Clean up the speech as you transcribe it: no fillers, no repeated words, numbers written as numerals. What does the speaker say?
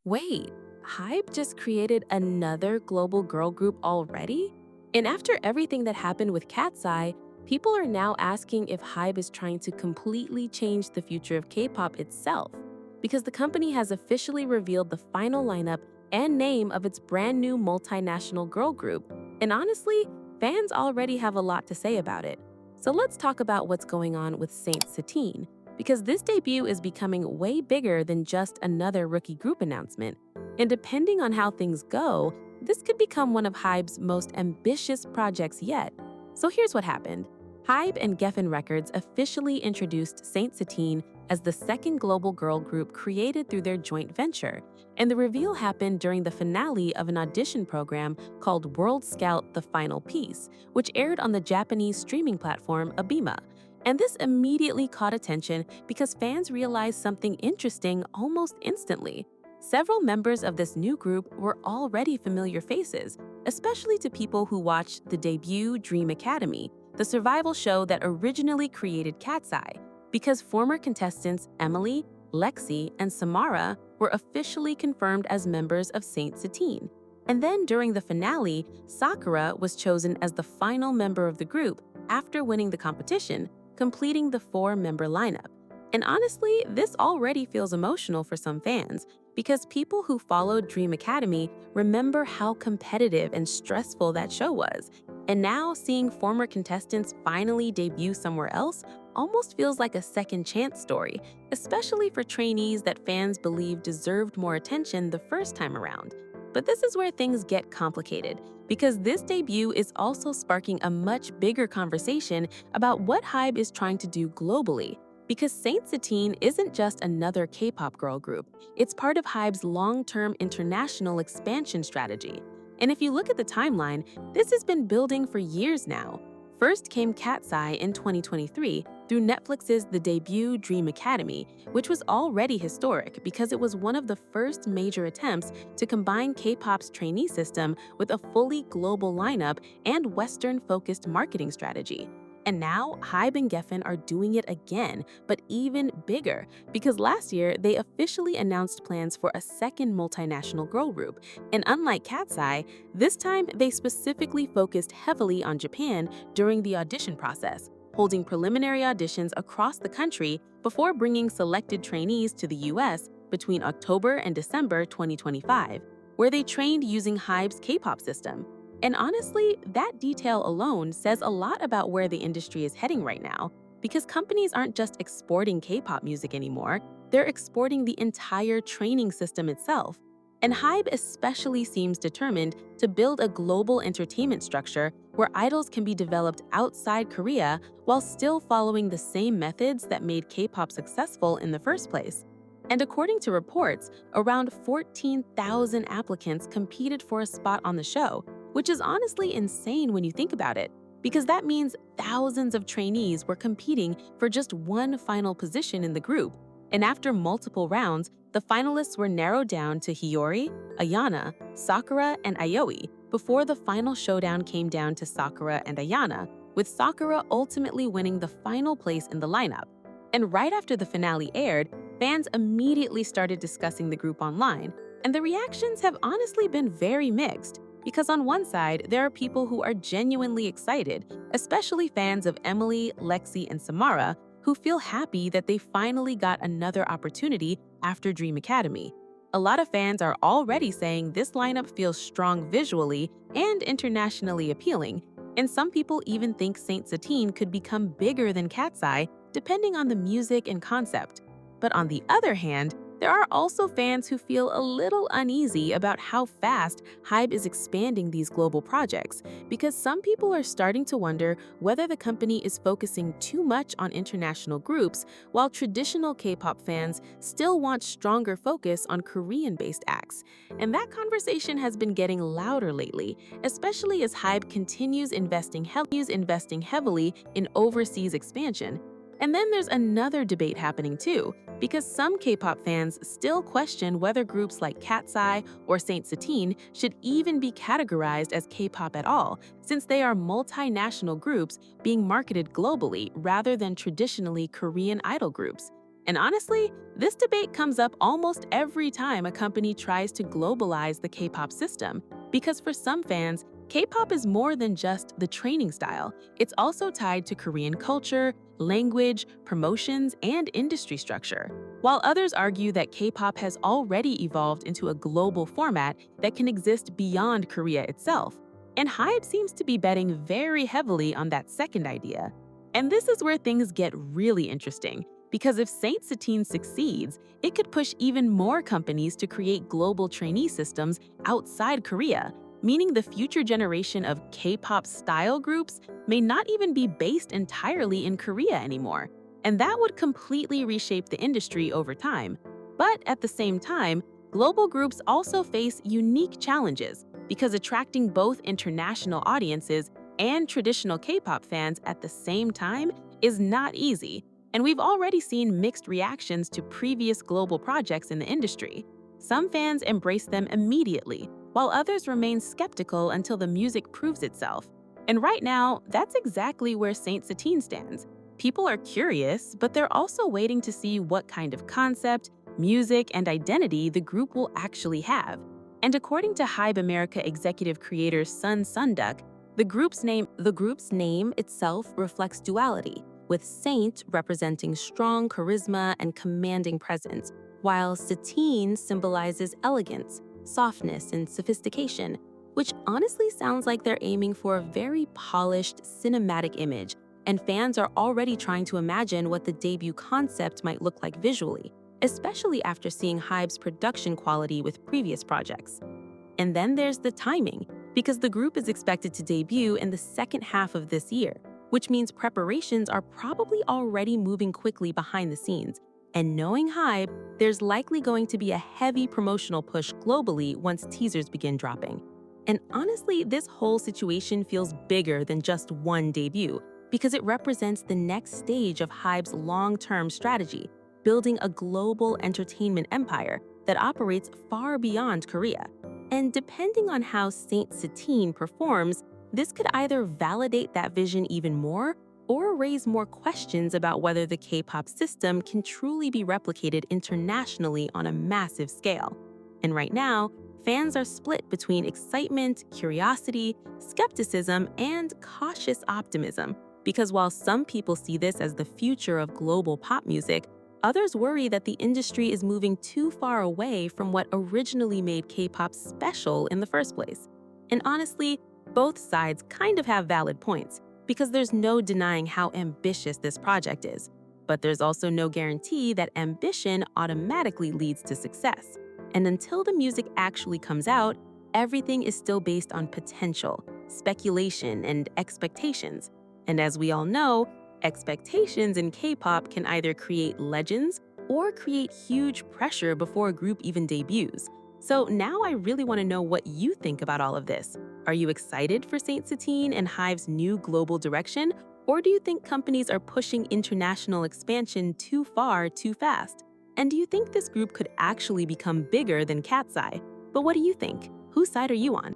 Wait, HYBE just created another global girl group already? And after everything that happened with KATSEYE, people are now asking if HYBE is trying to completely change the future of K-pop itself, because the company has officially revealed the final lineup and name of its brand new multinational girl group. And honestly, fans already have a lot to say about it. So let's talk about what's going on with Saint Satine, because this debut is becoming way bigger than just another rookie group announcement. And depending on how things go, this could become one of HYBE's most ambitious projects yet. So here's what happened. HYBE and Geffen Records officially introduced Saint Satine as the second global girl group created through their joint venture, and the reveal happened during the finale of an audition program called World Scout: The Final Piece, which aired on the Japanese streaming platform Abima. And this immediately caught attention because fans realized something interesting almost instantly. Several members of this new group were already familiar faces, especially to people who watched the debut Dream Academy, the survival show that originally created KATSEYE, because former contestants Emily, Lexie, and Samara were officially confirmed as members of Saint Satine. And then during the finale, Sakura was chosen as the final member of the group after winning the competition, completing the four-member lineup. And honestly, this already feels emotional for some fans, because people who followed Dream Academy remember how competitive and stressful that show was. And now seeing former contestants finally debut somewhere else almost feels like a second chance story, especially for trainees that fans believe deserved more attention the first time around. But this is where things get complicated, because this debut is also sparking a much bigger conversation about what HYBE is trying to do globally. Because Saint Satine isn't just another K-pop girl group, it's part of HYBE's long-term international expansion strategy. And if you look at the timeline, this has been building for years now. First came KATSEYE in 2023 through Netflix's The Debut Dream Academy, which was already historic because it was one of the first major attempts to combine K-pop's trainee system with a fully global lineup and Western-focused marketing strategy. And now, HYBE and Geffen are doing it again, but even bigger, because last year they officially announced plans for a second multinational girl group. And unlike KATSEYE, this time they specifically focused heavily on Japan during the audition process, holding preliminary auditions across the country before bringing selected trainees to the US between October and December 2025, where they trained using HYBE's K-pop system. And honestly, that detail alone says a lot about where the industry is heading right now, because companies aren't just exporting K-pop music anymore, they're exporting the entire training system itself. And HYBE especially seems determined to build a global entertainment structure where idols can be developed outside Korea while still following the same methods that made K-pop successful in the first place. And according to reports, around 14,000 applicants competed for a spot on the show, which is honestly insane when you think about it, because that means thousands of trainees were competing for just one final position in the group. And after multiple rounds, the finalists were narrowed down to Hiyori, Ayana, Sakura, and Aoi before the final showdown came down to Sakura and Ayana, with Sakura ultimately winning the final place in the lineup. And right after the finale aired, fans immediately started discussing the group online, and the reactions have honestly been very mixed. Because on one side, there are people who are genuinely excited, especially fans of Emily, Lexie, and Samara, who feel happy that they finally got another opportunity after Dream Academy. A lot of fans are already saying this lineup feels strong visually and internationally appealing, and some people even think Saint Satine could become bigger than KATSEYE, depending on the music and concept. But on the other hand, there are also fans who feel a little uneasy about how fast HYBE is expanding these global projects, because some people are starting to wonder whether the company is focusing too much on international groups, while traditional K-pop fans still want stronger focus on Korean-based acts. And that conversation has been getting louder lately, especially as HYBE continues investing heavily in overseas expansion. And then there's another debate happening too, because some K-pop fans still question whether groups like KATSEYE or Saint Satine should even be categorized as K-pop at all, since they are multinational groups being marketed globally rather than traditionally Korean idol groups. And honestly, this debate comes up almost every time a company tries to globalize the K-pop system, because for some fans, K-pop is more than just the training style. It's also tied to Korean culture, language, promotions, and industry structure. While others argue that K-pop has already evolved into a global format that can exist beyond Korea itself. And HYBE seems to be betting very heavily on that second idea. And this is where things get really interesting, because if Saint Satine succeeds, it could push even more companies to create global trainee systems outside Korea, meaning the future generation of K-pop style groups may not even be based entirely in Korea anymore. And that would completely reshape the industry over time. But at the same time, global groups also face unique challenges, because attracting both international audiences and traditional K-pop fans at the same time is not easy. And we've already seen mixed reactions to previous global projects in the industry. Some fans embrace them immediately, while others remain skeptical until the music proves itself. And right now, that's exactly where Saint Satine stands. People are curious, but they're also waiting to see what kind of concept, music, and identity the group will actually have. And according to HYBE America executive creator Sun Sunduk, the group's name itself reflects duality, with Saint representing strong charisma and commanding presence, while Satine symbolizes elegance, softness, and sophistication, which honestly sounds like they're aiming for a very polished, cinematic image, and fans are already trying to imagine what the debut concept might look like visually, especially after seeing HYBE's production quality with previous projects. And then there's the timing, because the group is expected to debut in the second half of this year, which means preparations are probably already moving quickly behind the scenes. And knowing HYBE, there's likely going to be a heavy promotional push globally once teasers begin dropping. And honestly, this whole situation feels bigger than just one debut, because it represents the next stage of HYBE's long-term strategy, building a global entertainment empire that operates far beyond Korea. And depending on how Saint Satine performs, this could either validate that vision even more or raise more questions about whether the K-pop system can truly be replicated internationally on a massive scale. And right now, fans are split between excitement, curiosity, skepticism, and cautious optimism, because while some people see this as the future of global pop music, others worry that the industry is moving too far away from what originally made K-pop special in the first place. And honestly, both sides kind of have valid points, because there's no denying how ambitious this project is. But there's also no guarantee that ambition automatically leads to success. And until the music actually comes out, everything is still based on potential, speculation, and expectations. And as we all know, expectations in K-pop can either create legends or create huge pressure before a group even debuts. So now I really want to know what you think about all of this. Are you excited for Saint Satine and HYBE's new global direction? Or do you think companies are pushing international expansion too far, too fast? And do you think this group could actually become bigger than KATSEYE? But what do you think? Whose side are you on?